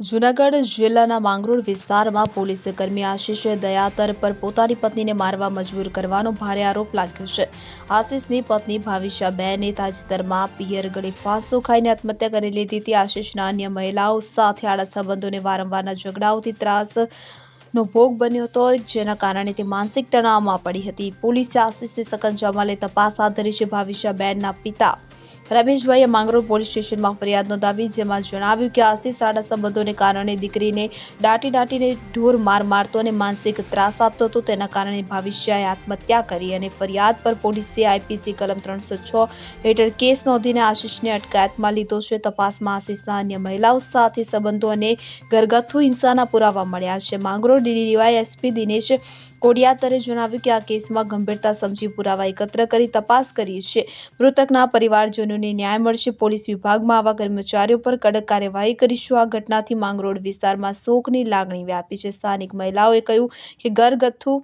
જૂનાગઢ જિલ્લાના માંગરોળ વિસ્તારમાં પોલીસ કર્મી આશિષ દયાતર પર પોતાની પત્નીને મારવા મજબૂર કરવાનો ભારે આરોપ લાગ્યો છે। આશિષની પત્ની ભાવિશાબેને તાજેતરમાં પિયર ગળે ફાંસો ખાઈને આત્મહત્યા કરી લીધી હતી। આશિષના અન્ય મહિલાઓ સાથે આડા સંબંધોને વારંવારના ઝઘડાઓથી ત્રાસનો ભોગ બન્યો હતો, જેના કારણે તે માનસિક તણાવમાં પડી હતી। પોલીસે આશિષને સકંજામાં લઈ તપાસ હાથ ધરી છે। ભાવિશાબેનના પિતા રમેશભાઈએ માંગરોળ પોલીસ સ્ટેશનમાં ફરિયાદ નોંધાવી, જેમાં જણાવ્યું કે આશિષ સાડા સંબંધોને કારણે દીકરીને દાટીને ઢોર માર મારતો અને માનસિક ત્રાસ આપતો હતો। તેના કારણે ભાવિશાએ આત્મહત્યા કરી અને ફરિયાદ પર પોલીસે આઈપીસી કલમ 306 હેઠળ કેસ નોંધીને આશિષને અટકાયતમાં લીધો છે। તપાસમાં આશિષના અન્ય મહિલાઓ સાથે સંબંધો અને ઘરગથ્થુ હિંસાના પુરાવા મળ્યા છે। માંગરોળ ડીવાયએસપી દિનેશ કોડિયાતરે જણાવ્યું કે આ કેસમાં ગંભીરતા સમજી પુરાવા એકત્ર કરી તપાસ કરી છે। મૃતકના પરિવારજનોને ન્યાય મળશે। પોલીસ વિભાગમાં આવા કર્મચારીઓ પર કડક કાર્યવાહી કરીશું। આ ઘટનાથી માંગરોળ વિસ્તારમાં શોકની લાગણી વ્યાપી છે। સ્થાનિક મહિલાઓએ કહ્યું કે ઘરગથ્થુ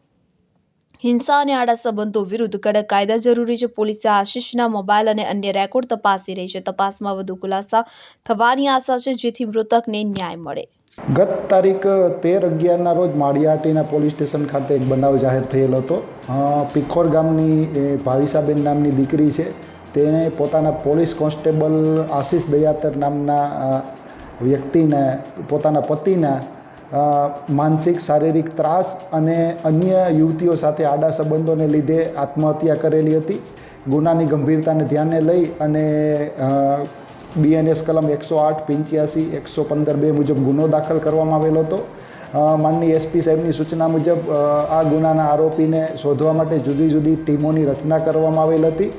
હિંસા અને આડા સંબંધો વિરુદ્ધ કડક કાયદા જરૂરી છે। પોલીસે આશિષના મોબાઈલ અને અન્ય રેકોર્ડ તપાસી રહી છે। તપાસમાં વધુ ખુલાસા થવાની આશા છે, જેથી મૃતકને ન્યાય મળે। ગત તારીખ 13/11ના રોજ માળિયાહાટીના પોલીસ સ્ટેશન ખાતે એક બનાવ જાહેર થયેલો હતો। પીખોર ગામની ભાવિશાબેન નામની દીકરી છે, તેણે પોતાના પોલીસ કોન્સ્ટેબલ આશિષ દયાતર નામના વ્યક્તિને પોતાના પતિના માનસિક શારીરિક ત્રાસ અને અન્ય યુવતીઓ સાથે આડા સંબંધોને લીધે આત્મહત્યા કરેલી હતી। ગુનાની ગંભીરતાને ધ્યાને લઈ અને BNS કલમ 108, 85, 115(2) મુજબ ગુનો દાખલ કરવામાં આવેલો હતો। માનનીય એસપી સાહેબની સૂચના મુજબ આ ગુનાના આરોપીને શોધવા માટે જુદી જુદી ટીમોની રચના કરવામાં આવેલ હતી।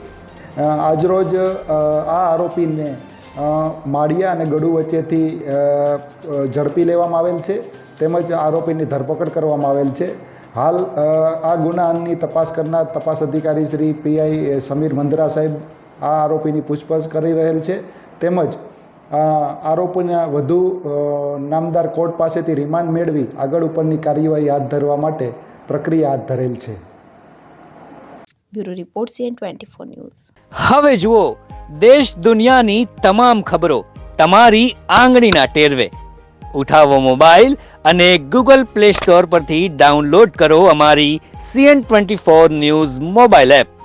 આજરોજ આ આરોપીને માળિયા અને ગડુ વચ્ચેથી ઝડપી લેવામાં આવેલ છે, તેમજ આરોપીની ધરપકડ કરવામાં આવેલ છે। હાલ આ ગુનાની તપાસ કરનાર તપાસ અધિકારી શ્રી PI સમીર મંદરા સાહેબ આ આરોપીની પૂછપરછ કરી રહેલ છે, તેમજ આરોપીના વધુ નામદાર કોર્ટ પાસેથી રિમાન્ડ મેળવી આગળ ઉપરની કાર્યવાહી હાથ ધરવા માટે પ્રક્રિયા હાથ ધરેલ છે। Bureau report CN24 news. હવે જુઓ દેશ દુનિયાની તમામ ખબરો તમારી આંગળીના ટેરવે। ઉઠાવો મોબાઈલ અને Google Play Store પરથી ડાઉનલોડ કરો અમારી CN24 ન્યૂઝ મોબાઈલ એપ।